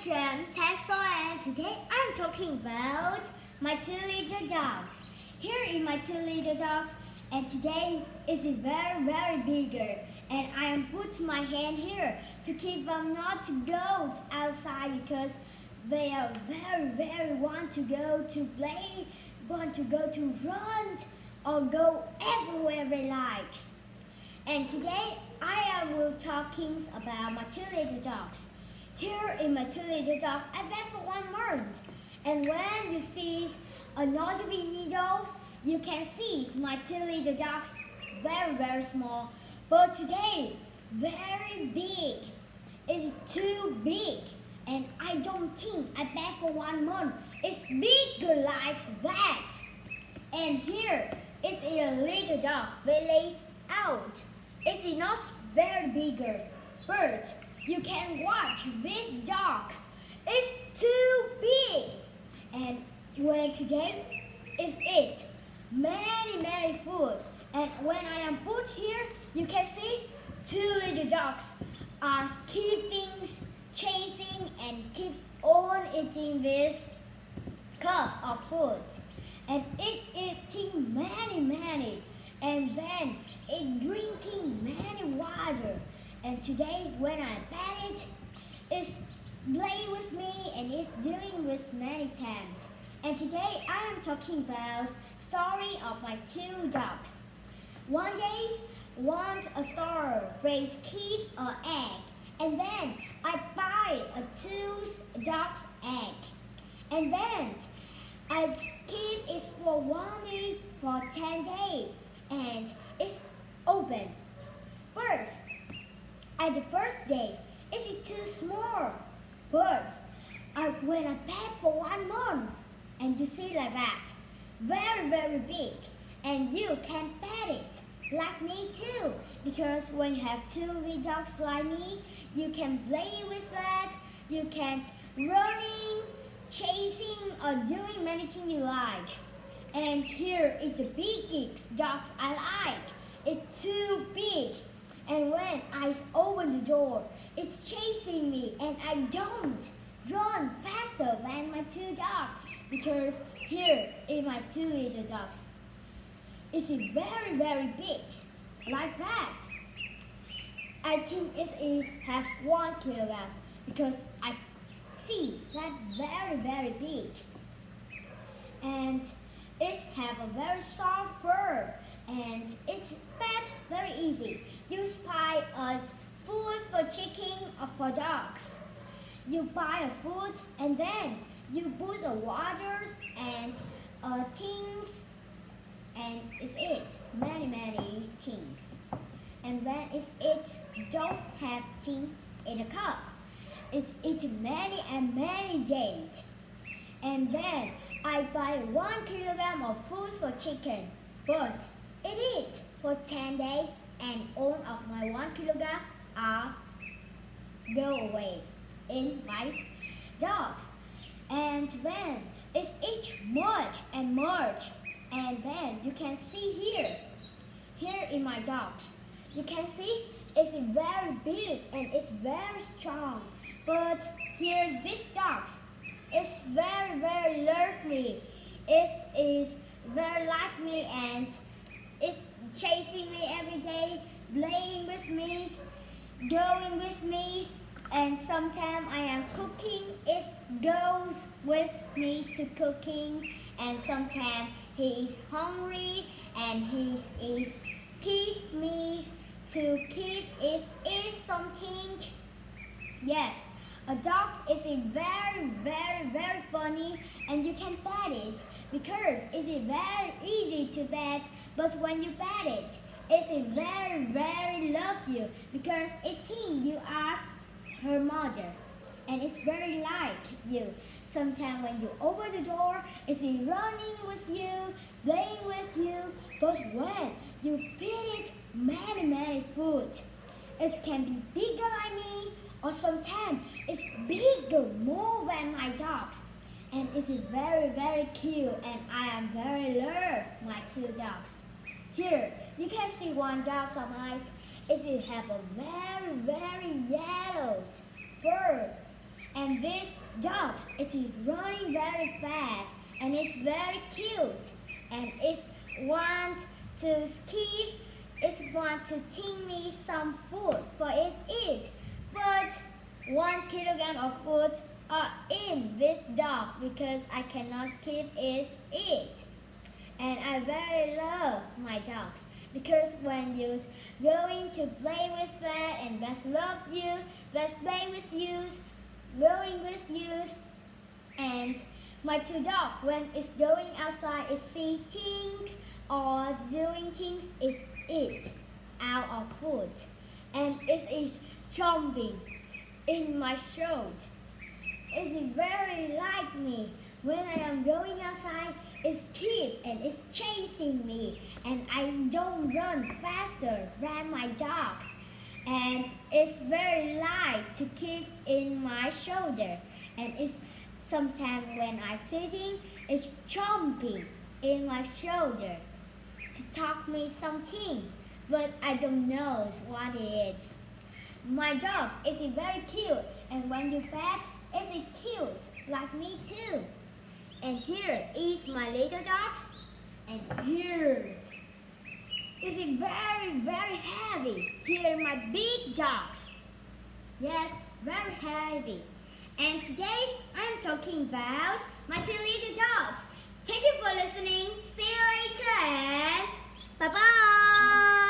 Jam Tessa, and today I'm talking about my two little dogs. Here is my two little dogs, and today is very bigger. And I am put my hand here to keep them not to go outside because they are very want to go to play, want to go to run or go everywhere they like. And today I will talking about my two little dogs. Here in my two little dog, I bet for 1 month. And when you see another baby dog, you can see my two little dogs very small. But today, very big. It's too big. And I don't think I bet for 1 month. It's bigger like that. And here, it's a little dog. They lays out. It's not very bigger. But you can watch this dog. It's too big. And when today is it. Many food. And when I am put here, you can see two little dogs are keeping, chasing, and keep on eating this cup of food. And it eating many. And then it drinking many water. And today, when I pet it, it's playing with me and it's doing with many times. And today, I am talking about story of my two dogs. One day, a store raised keep an egg, and then I buy a two dog's egg, and then I keep it for 1 week for 10 days, and it's open. First, at the first day, it's too small. But when I pet for 1 month, and you see like that, very big, and you can pet it like me too. Because when you have two big dogs like me, you can play with that. You can running, chasing, or doing many things you like. And here is the biggest dogs I like. It's too big. And when I open the door, it's chasing me and I don't run faster than my two dogs because here is my two little dogs. It's very big, like that. I think it is have 1 kilogram because I see that very big. And it have a very soft fur and it's fat very easy. You buy a food for chicken or for dogs. You buy a food and then you put the waters and things and it's it. Many things. And when it's it don't have things in a cup. It's many days. And then I buy 1 kilogram of food for chicken. But it eat for 10 days and all of my 1 kilogram are go away in my dogs. And then it's each much and then you can see here in my dogs. You can see it's very big and it's very strong. But here this dogs is very love me. It is very like me and it's chasing me every day, playing with me, going with me, and sometimes I am cooking, it goes with me to cooking, and sometimes he is hungry and he is keep me to keep is something. Yes, a dog is a very funny and you can pet it because it is very easy to pet. But when you pet it, it's very love you because it thinks you are her mother and it's very like you. Sometimes when you open the door, it's running with you, playing with you. But when you feed it many food, it can be bigger like me or sometimes it's bigger more than my dogs. And it's very cute and I am very love my two dogs. Here, you can see one dog of mine. It have a very yellow fur And this dog, it is running very fast and it's very cute. And it wants to skip, it wants to take me some food for it eat. But 1 kilogram of food are in this dog because I cannot skip it eat. And I very love my dogs because when you going to play with them and best love you, best play with you, going with you, and my 2 dogs when it's going outside it see things or doing things it eat out of food and it is jumping in my throat. It is very like me. When I am going outside, it's keep and it's chasing me and I don't run faster than my dogs. And it's very light to keep in my shoulder. And it's sometimes when I sitting, it's jumping in my shoulder to talk me something, but I don't know what it is. My dog is very cute, and when you pet, it's cute like me too. And here is my little dogs, and here is very very heavy. Here are my big dogs. Yes, very heavy. And today I'm talking about my 2 little dogs. Thank you for listening. See you later and bye bye.